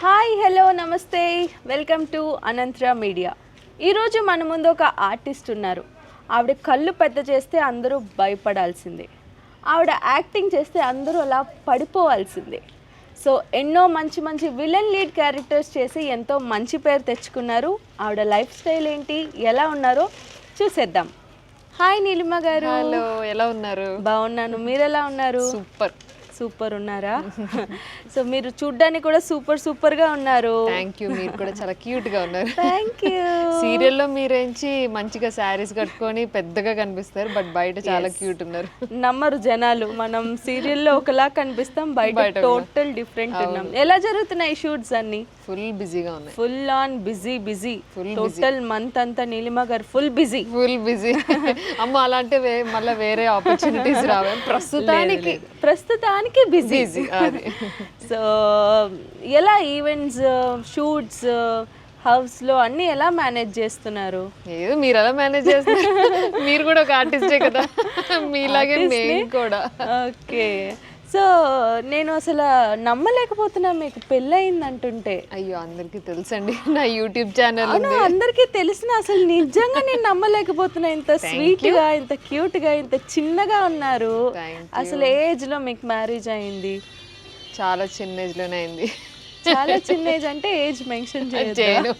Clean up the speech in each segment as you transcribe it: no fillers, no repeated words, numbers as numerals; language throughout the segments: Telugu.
హాయ్ హలో నమస్తే వెల్కమ్ టు అనంత్ర మీడియా. ఈరోజు మన ముందు ఒక ఆర్టిస్ట్ ఉన్నారు. ఆవిడ కళ్ళు పెద్ద చేస్తే అందరూ భయపడాల్సిందే, ఆవిడ యాక్టింగ్ చేస్తే అందరూ అలా పడిపోవాల్సిందే. సో ఎన్నో మంచి మంచి విలన్ లీడ్ క్యారెక్టర్స్ చేసి ఎంతో మంచి పేరు తెచ్చుకున్నారు. ఆవిడ లైఫ్ స్టైల్ ఏంటి, ఎలా ఉన్నారో చూసేద్దాం. హాయ్ నీలిమ గారు. హలో, ఎలా ఉన్నారు? బాగున్నాను, మీరు ఎలా ఉన్నారు? సూపర్ సూపర్ ఉన్నారా? సో మీరు చూడ్డానికి కూడా సూపర్ గా ఉన్నారు. Thank you. మీరు కూడా చాలా క్యూట్ గా ఉన్నారు. Thank you. సీరియల్లో మీరేంచి మంచిగా శారీస్ కట్టుకొని పెద్దగా కనిపిస్తారు, బట్ బయట చాలా క్యూట్ ఉన్నారు. నమ్మరు జనాలు, మనం సీరియల్లో ఒకలా కనిపిస్తాం, బయట టోటల్ డిఫరెంట్ ఉన్నాం. ఎలా జరుగుతున్నాయి షూట్స్ అన్ని? ఫుల్ బిజీగా ఉన్నాయి. Full on busy total month అంతా నీలిమ గారు ఫుల్ బిజీ. అమ్మ అలాంటి మళ్ళీ వేరే ఆపర్చునిటీస్ రావే ప్రస్తుతానికి బిజీ. సో ఎలా ఈవెంట్స్, షూట్స్, హౌస్ లో అన్ని ఎలా మేనేజ్ చేస్తున్నారు? ఏదో మీరు ఎలా మేనేజ్ చేస్తున్నారు, మీరు కూడా ఒక ఆర్టిస్టే కదా, మీలాగే మేము కూడా. ఓకే. సో నేను అసలు నమ్మలేకపోతున్నా మీకు పెళ్ళయింది అంటుంటే. అయ్యో, అందరికీ తెలుసండి, నా యూట్యూబ్ ఛానల్ అందరికీ తెలిసిన, అసలు నిజంగా నేను నమ్మలేకపోతున్నా. ఇంత స్వీట్ గా, ఇంత క్యూట్ గా, ఇంత చిన్నగా ఉన్నారు. అసలు ఏజ్ లో మీకు మ్యారేజ్ అయింది? చాలా చిన్న ఏజ్ లోనే అయింది. చాలా చిన్న ఏజ్ అంటే ఏజ్ మెన్షన్ చేయను,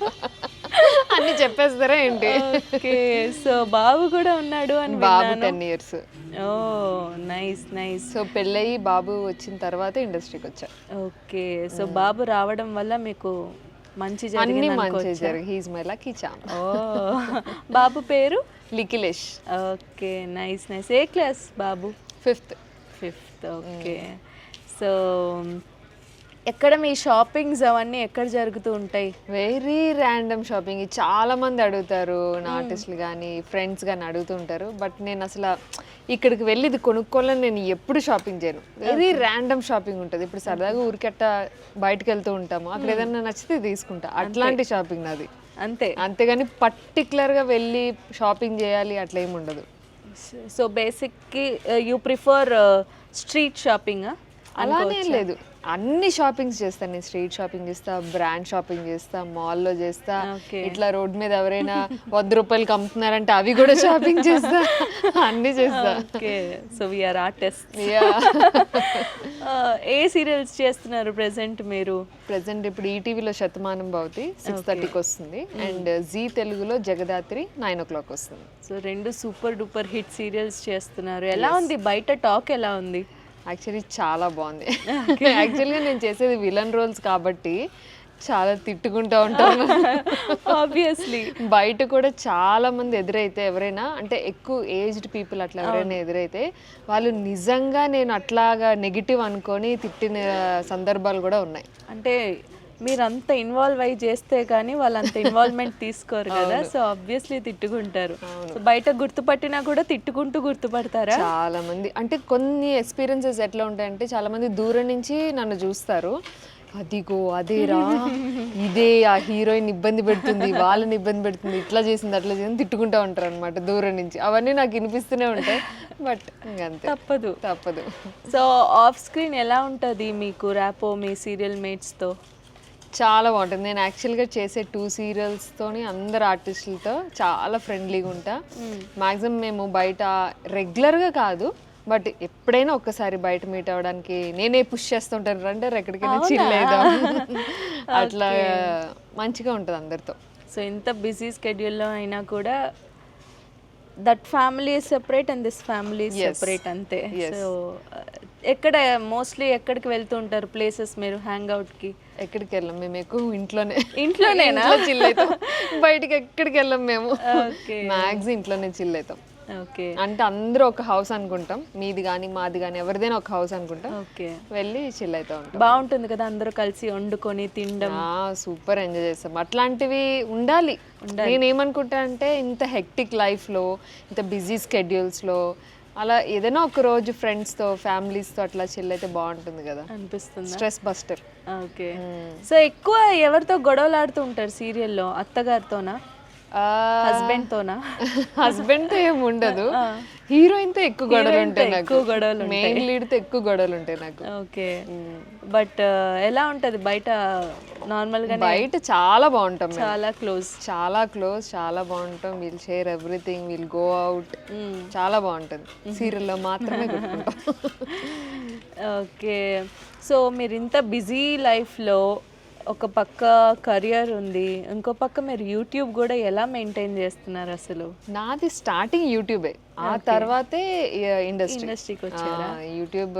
అన్ని చెప్పేస్తారా ఏంటి? ఓకే. సో బాబు కూడా ఉన్నాడు అని? బాబు 10 years. ఓ నైస్ నైస్. సో పెళ్ళయి బాబు వచ్చిన తర్వాత ఇండస్ట్రీకి వచ్చా. ఓకే. సో బాబు రావడం వల్ల మీకు మంచి అన్ని మంచి జరిగి, హీస్ మై లక్కీ చామ్. ఓ బాబు పేరు? లిఖిలేష్. Okay nice nice. ఏ క్లాస్ బాబు? 5th. ఓకే. సో ఎక్కడ మీ షాపింగ్స్ అవన్నీ ఎక్కడ జరుగుతూ ఉంటాయి? Very random shopping. చాలా మంది అడుగుతారు, నా ఆర్టిస్టులు కానీ ఫ్రెండ్స్ కానీ అడుగుతుంటారు, బట్ నేను అసలు ఇక్కడికి వెళ్ళి ఇది కొనుక్కోవాలని నేను ఎప్పుడు షాపింగ్ చేయను. వెరీ ర్యాండమ్ షాపింగ్ ఉంటుంది. ఇప్పుడు సరదాగా ఊరికట్ట బయటకు వెళ్తూ ఉంటాము, అక్కడ ఏదైనా నచ్చితే తీసుకుంటా, అట్లాంటి షాపింగ్ నాది. అంతేగాని పర్టికులర్గా వెళ్ళి షాపింగ్ చేయాలి అట్లా ఏమి ఉండదు. సో బేసిక్కి యూ ప్రిఫర్ స్ట్రీట్ షాపింగ్? అలానే లేదు, అన్ని షాపింగ్స్ చేస్తాను నేను. స్ట్రీట్ షాపింగ్ చేస్తా, బ్రాండ్ షాపింగ్ చేస్తా, మాల్లో చేస్తా, ఇట్లా రోడ్ మీద ఎవరైనా 100 రూపాయలకి అమ్ముతున్నారంటే అవి కూడా షాపింగ్ చేస్తా, అన్ని చేస్తా. ఓకే. So we are artist. ఏ సీరియల్స్ చేస్తున్నారు ప్రెసెంట్ మీరు? ప్రెసెంట్ ఇప్పుడు ఈటీవీలో శతమానం భవతి 6:30కి వస్తుంది, అండ్ జీ తెలుగులో జగదాత్రి 9 o'clock వస్తుంది. సో రెండు సూపర్ డూపర్ హిట్ సీరియల్స్ చేస్తున్నారు. ఎలా ఉంది బయట టాక్, ఎలా ఉంది? యాక్చువల్లీ చాలా బాగుంది. యాక్చువల్గా నేను చేసేది విలన్ రోల్స్ కాబట్టి చాలా తిట్టుకుంటూ ఉంటాను. ఆబ్వియస్లీ బయట కూడా చాలా మంది ఎదురైతే, ఎవరైనా అంటే ఎక్కువ ఏజ్డ్ పీపుల్ అట్లా ఎవరైనా ఎదురైతే, వాళ్ళు నిజంగా నేను అట్లాగా నెగిటివ్ అనుకొని తిట్టిన సందర్భాలు కూడా ఉన్నాయి. అంటే మీరు అంత ఇన్వాల్వ్ అయ్యి చేస్తే కానీ వాళ్ళు అంత ఇన్వాల్వ్మెంట్ తీసుకోరు కదా, సో ఆబ్వియస్లీ తిట్టుకుంటారు. సో బయట గుర్తుపట్టినా కూడా తిట్టుకుంటూ గుర్తుపడతారా? చాలా మంది అంటే కొన్ని ఎక్స్పీరియన్సెస్ ఎట్లా ఉంటాయంటే, చాలా మంది దూరం నుంచి నన్ను చూస్తారు, అదిగో అదేరా, ఇదే ఆ హీరోయిన్ ఇబ్బంది పెడుతుంది, వాళ్ళని ఇబ్బంది పెడుతుంది, ఇట్లా చేసింది అట్లా చేసింది తిట్టుకుంటూ ఉంటారు అనమాట దూరం నుంచి. అవన్నీ నాకు వినిపిస్తూనే ఉంటాయి, బట్ ఇంకంతే, తప్పదు. సో ఆఫ్ స్క్రీన్ ఎలా ఉంటుంది మీకు ర్యాపో మీ సీరియల్ మేట్స్తో? చాలా బాగుంటుంది. నేను యాక్చువల్గా చేసే 2 సీరియల్స్తోని అందరు ఆర్టిస్టులతో చాలా ఫ్రెండ్లీగా ఉంటా. మ్యాక్సిమం మేము బయట రెగ్యులర్గా కాదు, బట్ ఎప్పుడైనా ఒక్కసారి బయట మీట్ అవ్వడానికి నేనే పుష్ చేస్తుంటాను, రండి ఎక్కడికైనా చిల్ అవుదాం, అట్లా మంచిగా ఉంటుంది అందరితో. సో ఇంత బిజీ స్కెడ్యూల్లో అయినా కూడా that family is separate and this family is separate, అంతే. సో ఎక్కడ మోస్ట్లీ ఎక్కడికి వెళ్తూ ఉంటారు ప్లేసెస్ మీరు హ్యాంగ్ అవుట్కి? ఎక్కడికి వెళ్ళాం మేము, ఎక్కువ ఇంట్లోనేనా చిల్ అవుతాం, బయటికి ఎక్కడికి వెళ్ళాం మేము, మ్యాక్సిమం ఇంట్లోనే చిల్ అవుతాం. ఓకే. అంటే అందరూ ఒక హౌస్ అనుకుంటాం, మీది కానీ మాది కానీ ఎవరిదైనా ఒక హౌస్ అనుకుంటాం, ఓకే, వెళ్ళి చిల్ అవుతా ఉంటాం. బాగుంటుంది కదా అందరూ కలిసి వండుకొని తినడం. సూపర్ ఎంజాయ్ చేస్తాం. అట్లాంటివి ఉండాలి. నేనేమనుకుంటా అంటే, ఇంత హెక్టిక్ లైఫ్లో, ఇంత బిజీ స్కెడ్యూల్స్లో అలా ఏదైనా ఒక రోజు ఫ్రెండ్స్తో ఫ్యామిలీస్తో అట్లా చిల్ అయితే బాగుంటుంది కదా అనిపిస్తుంది, స్ట్రెస్ బస్టర్. ఓకే. సో ఎక్కువ ఎవరితో గొడవలు ఆడుతూ ఉంటారు సీరియల్లో? అత్తగారితోనా? హస్బెండ్ తోనా? హస్బెండ్ తో ఏమి ఉండదు, హీరోయిన్ తో ఎక్కువ గొడవలు ఉంటాయి నాకు. ఎక్కువ గొడవలు ఉంటాయి. మెయిన్ లీడ్ తో ఎక్కువ గొడవలు ఉంటాయి నాకు. ఓకే. బట్ ఎలా ఉంటది బయట? నార్మల్ గా బయట చాలా బాగుంటాం మేము. చాలా క్లోజ్. చాలా క్లోజ్, చాలా బాగుంటాం. Will share everything, will go out. చాలా బాగుంటుంది. సీరియల్లో మాత్రమే గుర్తుంటాం. ఓకే. సో మీరు ఇంత బిజీ లైఫ్లో ఒక పక్క కెరియర్ ఉంది, ఇంకో పక్క మీరు యూట్యూబ్ కూడా ఎలా మెయింటైన్ చేస్తున్నారు అసలు? నాది స్టార్టింగ్ యూట్యూబే, ఆ తర్వాతే ఇండస్ట్రీకి వచ్చారా? యూట్యూబ్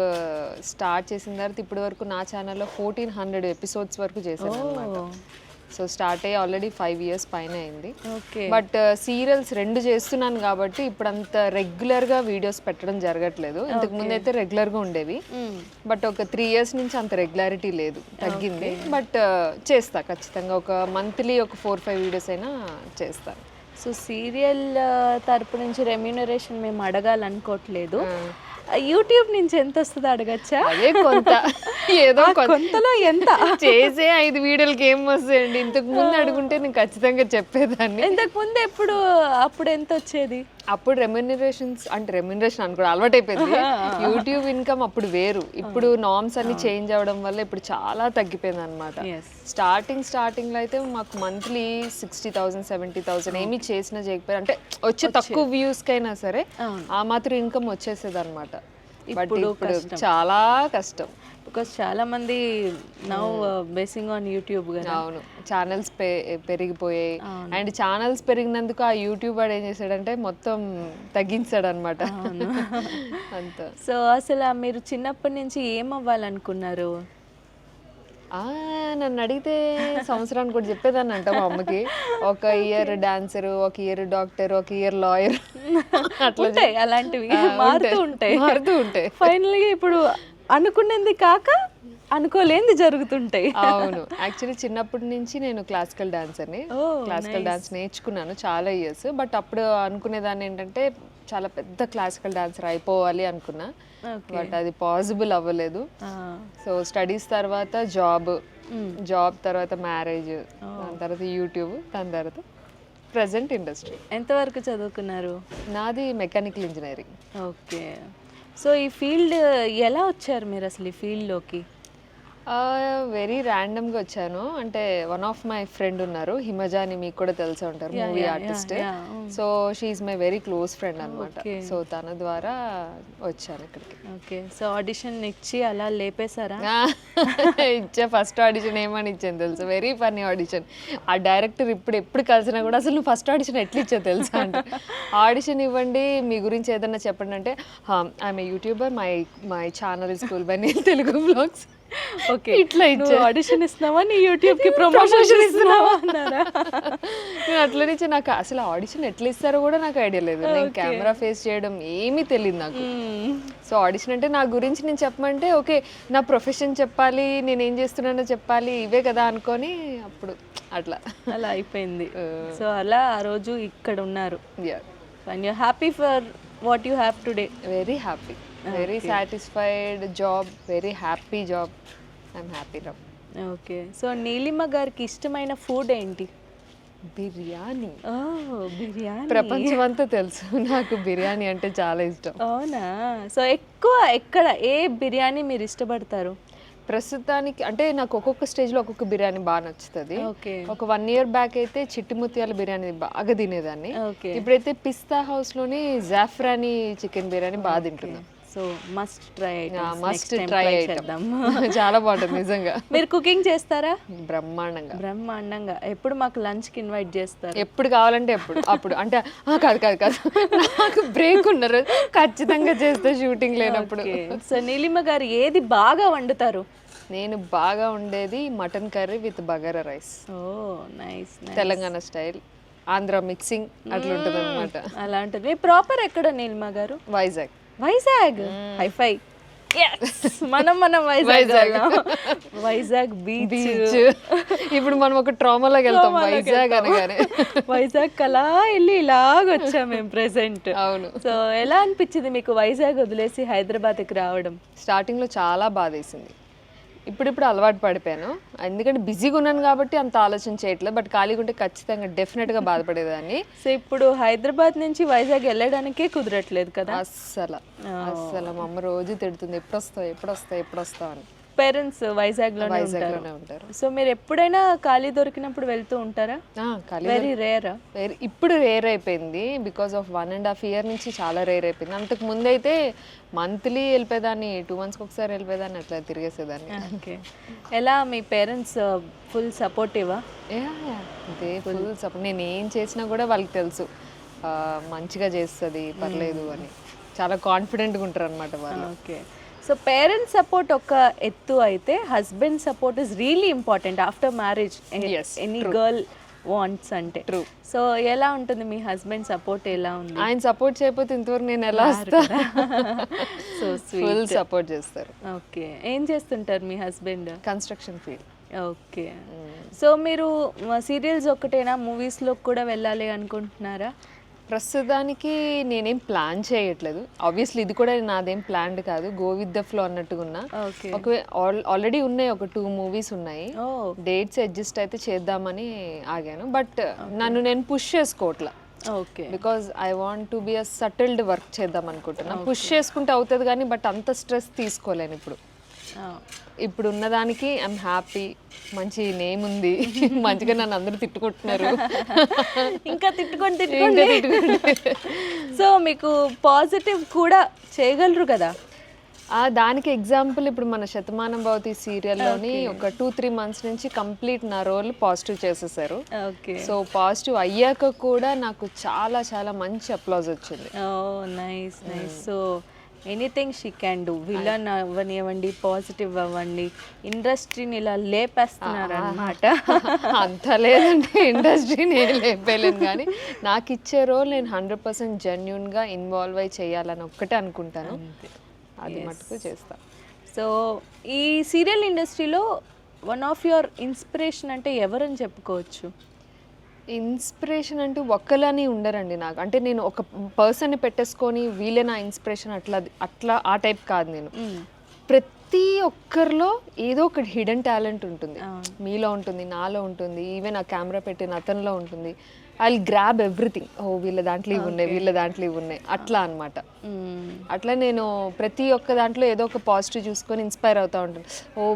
స్టార్ట్ చేసిన తర్వాత ఇప్పటి వరకు నా ఛానల్లో 1400 ఎపిసోడ్స్ వరకు చేశాను అనమాట. సో స్టార్ట్ అయ్యి ఆల్రెడీ 5 years పైన అయింది. ఓకే. బట్ సీరియల్స్ 2 చేస్తున్నాను కాబట్టి ఇప్పుడు అంత రెగ్యులర్గా వీడియోస్ పెట్టడం జరగట్లేదు. ఇంతకు ముందు అయితే రెగ్యులర్గా ఉండేవి, బట్ ఒక 3 years నుంచి అంత రెగ్యులారిటీ లేదు, తగ్గింది. బట్ చేస్తా ఖచ్చితంగా, ఒక మంత్లీ ఒక 4-5 వీడియోస్ అయినా చేస్తాను. సో సీరియల్ తరపు నుంచి రెమ్యూనరేషన్ మేము అడగాలనుకోవట్లేదు, యూట్యూబ్ నుంచి ఎంత వస్తుందో అడగచ్చా? అదే కొంత, ఏదో కొంతలో ఎంత చేసే 5 వీడియోలకి ఏం వస్తాయండి. ఇంతకు ముందు అడుగుంటే నేను ఖచ్చితంగా చెప్పేదాన్ని. ఇంతకు ముందు అప్పుడు ఎంత వచ్చేది? అప్పుడు రెమ్యూనరేషన్ అనుకో అలవాటు అయిపోయింది. యూట్యూబ్ ఇన్కమ్ అప్పుడు వేరు, ఇప్పుడు నార్మ్స్ అన్ని చేంజ్ అవ్వడం వల్ల ఇప్పుడు చాలా తగ్గిపోయింది అనమాట. స్టార్టింగ్ లో అయితే మాకు మంత్లీ 60,000 70,000 ఏమి చేసినా చేయకపోయినా, అంటే వచ్చే తక్కువ వ్యూస్ కైనా సరే ఆ మాత్రం ఇన్కమ్ వచ్చేసేది అనమాట. బట్ ఇప్పుడు చాలా కష్టం, బికాస్ చాలా మంది నౌ బేసింగ్ ఆన్ యూట్యూబ్ కదా. అవును, ఛానల్స్ పెరిగిపోయాయి. అండ్ ఛానల్స్ పెరిగినందుకు ఆ యూట్యూబ్ వాడు ఏం చేశాడంటే మొత్తం తగ్గించాడు అనమాట. అంత. సో అసలు మీరు చిన్నప్పటి నుంచి ఏం అవ్వాలనుకున్నారు? నన్ను అడిగితే సంవత్సరానికి కూడా చెప్పేదాన్ని అంట మా అమ్మకి. ఒక ఇయర్ డాన్సర్, ఒక ఇయర్ డాక్టర్, ఒక ఇయర్ లాయర్, అట్లా అలాంటివి మారుతూ ఉంటాయి. ఫైనల్ గా ఇప్పుడు అనుకునేది కాక అనుకోలేనిది జరుగుతుంటాయి. అవును, యాక్చువల్లీ చిన్నప్పటి నుంచి నేను క్లాసికల్ డాన్సర్ని. క్లాసికల్ డాన్స్ నేర్చుకున్నాను చాలా ఇయర్స్. బట్ అప్పుడు అనుకునేదాన్ని ఏంటంటే చాలా పెద్ద క్లాసికల్ డాన్సర్ అయిపోవాలి అనుకున్నా, బట్ అది పాసిబుల్ అవ్వలేదు. సో స్టడీస్ తర్వాత జాబ్ తర్వాత మ్యారేజ్, దాని తర్వాత యూట్యూబ్, దాని తర్వాత ప్రజెంట్ ఇండస్ట్రీ. ఎంతవరకు చదువుకున్నారు? నాది మెకానికల్ ఇంజనీరింగ్. ఓకే. సో ఈ ఫీల్డ్ ఎలా వచ్చారు మీరు అసలు ఈ ఫీల్డ్లోకి? వెరీ ర్యాండమ్గా వచ్చాను. అంటే వన్ ఆఫ్ మై ఫ్రెండ్ ఉన్నారు, హిమజ అని, మీకు కూడా తెలిసే ఉంటారు, movie artist. So she's my very close friend అనమాట. సో తన ద్వారా వచ్చాను ఇక్కడికి. ఓకే. సో ఆడిషన్ ఇచ్చి అలా లేపేశారా? ఇచ్చా. ఫస్ట్ ఆడిషన్ ఏమని ఇచ్చాను తెలుసు? Very funny audition. ఆ డైరెక్టర్ ఎప్పుడు కలిసినా కూడా అసలు నువ్వు ఫస్ట్ ఆడిషన్ ఎట్లా ఇచ్చా తెలుసా అంటే, ఆడిషన్ ఇవ్వండి, మీ గురించి ఏదన్నా చెప్పండి అంటే, I'm a YouTuber, my channel is school by Telugu vlogs. Okay, ఇట్లా ఇచ్చా. ఆడిషన్ ఇస్తున్నావా, నీ యూట్యూబ్ కి ప్రమోషన్ ఇస్తున్నావా అన్నారా? నేను అట్లా నుంచి నాకు అసలు ఆడిషన్ ఎట్లా ఇస్తారో కూడా నాకు ఐడియా లేదు. నేను కెమెరా ఫేస్ చేయడం ఏమీ తెలియదు నాకు. సో ఆడిషన్ అంటే నా గురించి నేను చెప్పమంటే, ఓకే నా ప్రొఫెషన్ చెప్పాలి, నేను ఏం చేస్తున్నానో చెప్పాలి, ఇవే కదా అనుకొని అప్పుడు అలా అయిపోయింది. సో అలా ఆ రోజు ఇక్కడ ఉన్నారు. And you happy for what you have today? Very happy, very satisfied job, very happy job. I'm happy now. Okay. So Neelima గారికి ఇష్టమైన ఫుడ్ ఏంటి? బిర్యానీ. బిర్యానీ. ప్రపంచం అంతా తెలుసు నాకు బిర్యానీ అంటే చాలా ఇష్టం. అవునా? సో ఎక్కువ ఏ బిర్యానీ మీరు ఇష్టపడతారు? ప్రస్తుతానికి అంటే నాకు ఒక్కొక్క స్టేజ్లో ఒక్కొక్క బిర్యానీ బాగా నచ్చుతుంది. ఒక 1 year బ్యాక్ అయితే చిట్టి ముత్యాల బిర్యానీ బాగా తినేదాన్ని. ఇప్పుడైతే పిస్తా హౌస్లోని జాఫ్రానీ చికెన్ బిర్యానీ బాగా తింటున్నాను. సో మస్ట్ ట్రై చేద్దాం. చాలా బాగుంటుంది నిజంగా. మీరు కుకింగ్ చేస్తారా? బ్రహ్మాండంగా. ఎప్పుడు మాకు లంచ్ కి ఇన్వైట్ చేస్తారు? ఎప్పుడు కావాలంటే అప్పుడు అంటే కాదు నాకు బ్రేక్ ఉన్నారు, ఖచ్చితంగా చేస్తే షూటింగ్ లేనప్పుడు. సో నీలిమ గారు ఏది బాగా వండుతారు? నేను బాగా ఉండేది mutton curry with bagara rice. Nice. Telangana style, Andhra mixing అట్లా ఉంటుంది అనమాట. అలాంటిది. ప్రాపర్ ఎక్కడ నీలిమ గారు? వైజాగ్. హైఫై. మనం వైజాగ్ బీచ్. ఇప్పుడు మనం ఒక ట్రామాలోకి వెళ్తాం వైజాగ్ అనగానే. వైజాగ్ అలా వెళ్ళి ఇలాగ వచ్చాం మేము ప్రెసెంట్. అవును. సో ఎలా అనిపించింది మీకు వైజాగ్ వదిలేసి హైదరాబాద్కి రావడం? స్టార్టింగ్లో చాలా బాధేసింది. ఇప్పుడిప్పుడు అలవాటు పడిపోయాను, ఎందుకంటే బిజీగా ఉన్నాను కాబట్టి అంత ఆలోచన చేయట్లేదు. బట్ ఖాళీగా ఉంటే ఖచ్చితంగా డెఫినెట్గా బాధపడేదాన్ని. సో ఇప్పుడు హైదరాబాద్ నుంచి వైజాగ్ వెళ్ళడానికే కుదరట్లేదు కదా. అస్సలు మా అమ్మ రోజు తిడుతుంది, ఎప్పుడు వస్తావు అని. పేరెంట్స్ వైజాగ్లోనే ఉంటారు. సో మీరు ఎప్పుడైనా ఖాళీ దొరికినప్పుడు వెళ్తూ ఉంటారా? వెరీ రేరా? ఇప్పుడు రేర్ అయిపోయింది, బికాస్ ఆఫ్ 1.5 year నుంచి చాలా రేర్ అయిపోయింది. అంతకు ముందు అయితే మంత్లీ వెళ్ళిపోయేదాన్ని, 2 monthsకి ఒకసారి వెళ్ళిపోయేదాన్ని, అట్లా తిరిగేసేదాన్ని. ఓకే. ఎలా మీ పేరెంట్స్ ఫుల్ సపోర్టివా? అదే ఫుల్ సపోర్ట్. నేను ఏం చేసినా కూడా వాళ్ళకి తెలుసు, మంచిగా చేస్తుంది, పర్లేదు అని. చాలా కాన్ఫిడెంట్గా ఉంటారు అనమాట వాళ్ళు. ఓకే. సో పేరెంట్స్ సపోర్ట్ ఒక ఎత్తు అయితే husband support is really important after marriage, any girl wants అంటే. ట్రూ. సో ఎలా ఉంటుంది మీ హస్బెండ్ సపోర్ట్, ఎలా ఉంది? ఆయన సపోర్ట్ చేయకపోతే ఇంతవరకు నేను ఎలా వస్తా. సో ఫుల్ సపోర్ట్ చేస్తారు. ఓకే. ఏం చేస్తుంటారు మీ husband? Construction field. Okay. So మీరు సీరియల్స్ ఒక్కటేనా, మూవీస్లో కూడా వెళ్ళాలి అనుకుంటున్నారా? ప్రస్తుతానికి నేనేం ప్లాన్ చేయట్లేదు. ఆబ్వియస్లీ ఇది కూడా నాదేం ప్లాన్డ్ కాదు, గో విత్ ద ఫ్లో అన్నట్టుగా ఉన్నా. ఆల్రెడీ ఉన్నాయి, ఒక 2 movies ఉన్నాయి. డేట్స్ అడ్జస్ట్ అయితే చేద్దామని ఆగాను. బట్ నన్ను నేను పుష్ చేసుకోవట్లా. Okay. Because I want to be a settled work చేద్దాం అనుకుంటున్నా. పుష్ చేసుకుంటే అవుతుంది కానీ బట్ అంత స్ట్రెస్ తీసుకోలేను ఇప్పుడు. ఇప్పుడు ఉన్నదానికి ఐఎమ్ హ్యాపీ, మంచి నేమ్ ఉంది, మంచిగా నన్ను అందరూ తిట్టుకుంటున్నారు, ఇంకా తిట్టుకోండి. సో మీకు పాజిటివ్ కూడా చేయగలరు కదా. దానికి ఎగ్జాంపుల్ ఇప్పుడు మన శతమానం భవతి సీరియల్లోని ఒక 2-3 months నుంచి కంప్లీట్ నా రోల్ పాజిటివ్ చేసేసారు. సో పాజిటివ్ అయ్యాక కూడా నాకు చాలా చాలా మంచి అప్లాజ్ వచ్చింది. Nice. So anything she can do. Villain అవ్వనివ్వండి, పాజిటివ్ అవ్వండి, ఇండస్ట్రీని ఇలా లేపేస్తున్నారు అనమాట. అంత లేదంటే ఇండస్ట్రీని లేపేయలేను, కానీ నాకు ఇచ్చే రోల్ నేను 100% జెన్యున్గా ఇన్వాల్వ్ అయి చేయాలని ఒక్కటే అనుకుంటాను. అది మటుకు చేస్తా. సో ఈ సీరియల్ ఇండస్ట్రీలో వన్ ఆఫ్ యువర్ ఇన్స్పిరేషన్ అంటే ఎవరని చెప్పుకోవచ్చు? ఇన్స్పిరేషన్ అంటూ ఒక్కలని ఉండరండి నాకు. అంటే నేను ఒక పర్సన్ని పెట్టేసుకొని వీళ్ళే నా ఇన్స్పిరేషన్ అట్లా ఆ టైప్ కాదు నేను. ప్రతి ఒక్కరిలో ఏదో ఒక హిడెన్ టాలెంట్ ఉంటుంది. మీలో ఉంటుంది, నాలో ఉంటుంది, ఈవెన్ ఆ కెమెరా పెట్టిన అతనిలో ఉంటుంది. I will grab everything. వీళ్ళ దాంట్లో ఇవి ఉన్నాయి, వీళ్ళ దాంట్లో ఇవి ఉన్నాయి, అట్లా అనమాట. అట్లా నేను ప్రతి ఒక్క దాంట్లో ఏదో ఒక పాజిటివ్ చూసుకొని ఇన్స్పైర్ అవుతూ ఉంటాను.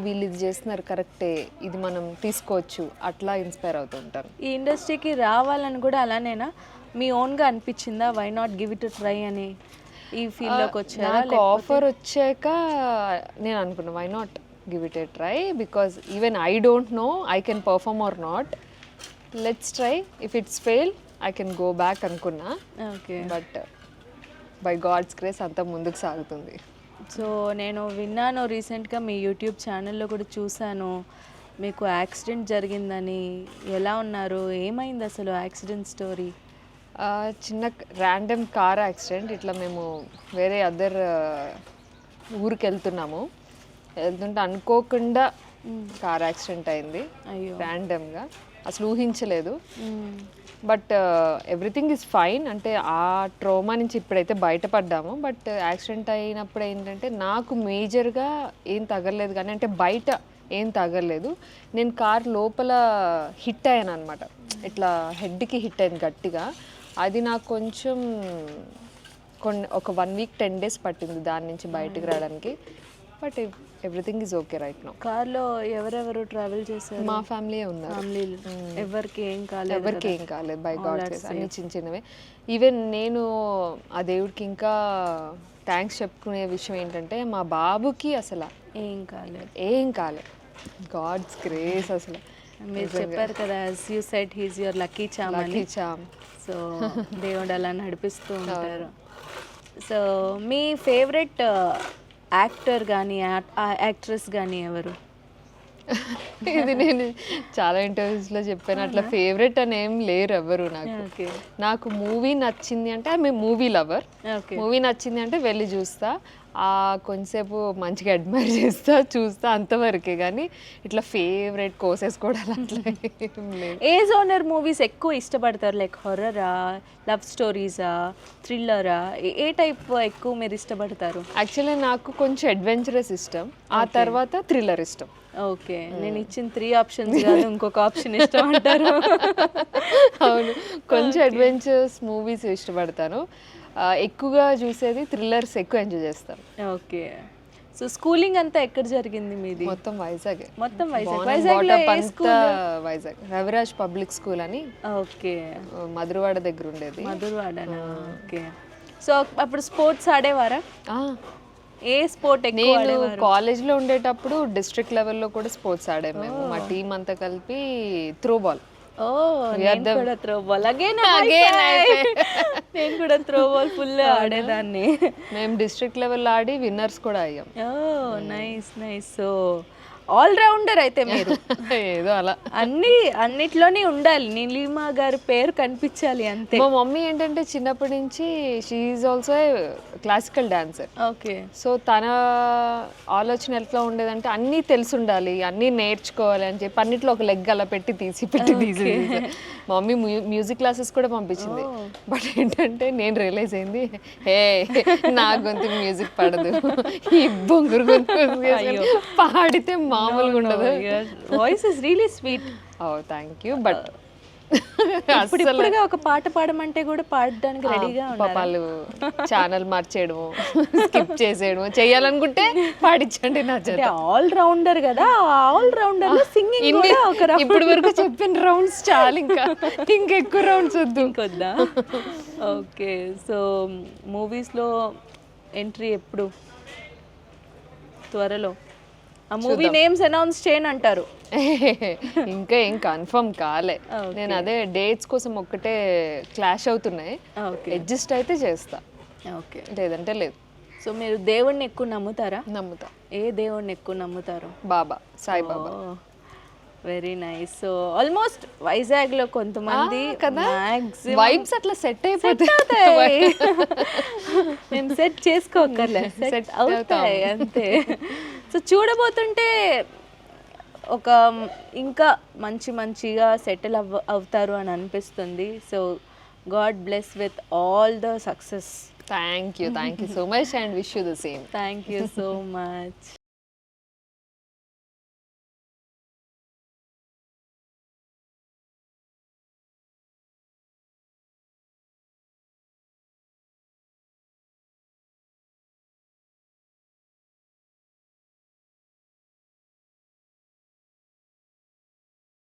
వీళ్ళు ఇది చేస్తున్నారు కరెక్టే, ఇది మనం తీసుకోవచ్చు, అట్లా ఇన్స్పైర్ అవుతూ ఉంటాను. ఈ ఇండస్ట్రీకి రావాలని కూడా అలానేనా మీ ఓన్గా అనిపించిందా? Why not give it try అని ఈ ఫీల్డ్లోకి వచ్చారా? నాకు ఆఫర్ వచ్చాక నేను అనుకున్నా, why not give it a try, because even I don't know I can perform or not. Let's try, if it's fail I can go back అనుకున్నా. Okay. But by God's grace అంతా ముందుకు సాగుతుంది. సో నేను విన్నాను రీసెంట్గా మీ యూట్యూబ్ ఛానల్లో కూడా చూశాను, మీకు యాక్సిడెంట్ జరిగిందని. ఎలా ఉన్నారు, ఏమైంది అసలు యాక్సిడెంట్ స్టోరీ? చిన్న ర్యాండమ్ కార్ యాక్సిడెంట్. ఇట్లా మేము వేరే అదర్ ఊరికి వెళ్తుంటే అనుకోకుండా కార్ యాక్సిడెంట్ అయింది. ర్యాండమ్గా, అసలు ఊహించలేదు. But everything is fine. అంటే ఆ ట్రోమా నుంచి ఇప్పుడైతే బయటపడ్డాము. బట్ యాక్సిడెంట్ అయినప్పుడు ఏంటంటే నాకు మేజర్గా ఏం తగలలేదు, కానీ అంటే బయట ఏం తగలలేదు. నేను కార్ లోపల హిట్ అయ్యాను అనమాట. ఇట్లా హెడ్కి హిట్ అయింది గట్టిగా. అది నాకు కొంచెం ఒక 1 week 10 days పట్టింది దాని నుంచి బయటకు రావడానికి. But everything is okay right now. కార్లో ఎవరెవరు ట్రావెల్ చేశారు? మా ఫ్యామిలీ ఉన్నారు. ఎవరికి ఏం కాలేదు? ఎవరికి ఏం కాలేదు, బై గాడ్ గ్రేస్. అన్ని చిన్న చిన్నవే. ఈవెన్ నేను ఆ దేవుడికి ఇంకా థ్యాంక్స్ చెప్పుకునే విషయం ఏంటంటే మా బాబుకి అసలు ఏం కాలేదు. God's grace. అసలు మీరు చెప్పారు కదా, you said he's your lucky charm. So దేవుడు అలా నడిపిస్తూ ఉంటారు. సో మీ ఫేవరెట్ యాక్టర్ కానీ యాక్ట్రెస్ కానీ ఎవరు? ఇది నేను చాలా ఇంటర్వ్యూస్లో చెప్పాను. అట్లా ఫేవరెట్ అని ఏం లేరు ఎవరు నాకు. నాకు మూవీ నచ్చింది అంటే మేము మూవీ లవర్. మూవీ నచ్చింది అంటే వెళ్ళి చూస్తా, కొంచెంసేపు మంచిగా అడ్మైర్ చేస్తా, చూస్తా, అంతవరకే. కానీ ఇట్లా ఫేవరెట్ కోసేసుకోవడాలు అట్లా ఏం లేదు. ఏ జోనర్ మూవీస్ ఎక్కువ ఇష్టపడతారు? లైక్ హొర్రరా, లవ్ స్టోరీసా, థ్రిల్లరా, ఏ టైప్ ఎక్కువ మీరు ఇష్టపడతారు? యాక్చువల్లీ నాకు కొంచెం అడ్వెంచరస్ ఇష్టం, ఆ తర్వాత థ్రిల్లర్ ఇష్టం. ఓకే, నేను ఇచ్చిన 3 ఆప్షన్స్ కాదు ఇంకొక ఆప్షన్ ఇష్టం అంటారు. అవును, కొంచెం అడ్వెంచర్స్ మూవీస్ ఇష్టపడతాను. ఎక్కువగా చూసేది థ్రిల్లర్స్ ఎక్కువ ఎంజాయ్ చేస్తాను. ఓకే, సో స్కూలింగ్ అంతా ఎక్కడ జరిగింది మీది? మొత్తం వైజాగ్. మొత్తం వైజాగ్. వైజాగ్లో ఏ school? Vizag Raviraj public school అని ఓకే, మధురవాడ దగ్గర ఉండేది. మధురవాడనా? ఓకే, సో అప్పుడు స్పోర్ట్స్ ఆడేవారా? ఆ, ఏ స్పోర్ట్ ఎక్కువ నేను ఆడేవారు? కాలేజ్లో ఉండేటప్పుడు డిస్ట్రిక్ట్ లెవెల్లో కూడా స్పోర్ట్స్ ఆడాము మేము. మా టీం అంతా కలిపి త్రోబాల్. ఓ, నేను కూడా త్రో బాల్ అగైన్ నేను కూడా త్రో బాల్ ఫుల్ ఆడేదాన్ని. మేము డిస్ట్రిక్ట్ లెవెల్లో ఆడి విన్నర్స్ కూడా అయ్యాం. Oh nice nice. So all rounder అయితే మీరు. ఏదో అలా అన్నిట్లోనే ఉండాలి. నీలిమా గారి పేరు కనిపించాలి అంతే. మా మమ్మీ ఏంటంటే చిన్నప్పటి నుంచి she's also classical dancer. Okay, so తన ఆలోచన ఎట్లా ఉండేదంటే అన్నీ తెలిసి ఉండాలి, అన్నీ నేర్చుకోవాలి అని చెప్పి అన్నిట్లో ఒక లెగ్ అలా తీసి మా మమ్మీ మ్యూజిక్ క్లాసెస్ కూడా పంపించింది. బట్ ఏంటంటే నేను రియలైజ్ అయింది, హే నా గొంతు మ్యూజిక్ పడదు, ఈ బొంగురు గొంతు పాడితే మామూలుగా ఉండదు. Voice is really sweet. Oh thank you. But ఇప్పుడుగా ఒక పాట పాడమంటే కూడా పాడడానికి రెడీగా పాపాలు ఛానల్ మార్చేయడము, స్కిప్ చేసేయడము చేయాలనుకుంటే పాడించండి నా చేత. ఆల్ రౌండర్ కదా, ఆల్ రౌండర్ లో సింగింగ్ కూడా ఒక ఇప్పుడు వరకు చెప్పిన రౌండ్స్ చాలు, ఇంకా ఎక్కువ రౌండ్స్ వద్దు. ఇంకొద్దా? ఓకే, సో మూవీస్ లో ఎంట్రీ ఎప్పుడు? త్వరలో. ఆ మూవీ నేమ్స్ అనౌన్స్ చేయను అంటారు. ఇంకా ఏం కన్ఫర్మ్ కాలే. నేను అదే డేట్స్ కోసం ఒక్కటే క్లాష్ అవుతున్నాయి. అడ్జస్ట్ అయితే చేస్తా, ఓకే, లేదంటే లేదు. సో మీరు దేవుణ్ణి ఎక్కువ నమ్ముతారా? నమ్ముతా. ఏ దేవుణ్ణి ఎక్కువ నమ్ముతారు? Baba, Saibaba. Very nice. So almost Vizag లో కొంతమంది కదా వైబ్స్ అట్లా సెట్ అయిపోతాయి. మేము సెట్ చేసుకోకర్లే, సెట్ అవుతాయి అంతే. సో చూడబోతుంటే ఒక ఇంకా మంచిగా సెటిల్ అవుతారు అని అనిపిస్తుంది. So God bless with all the success. Thank you so much and wish you the same. Thank you so much.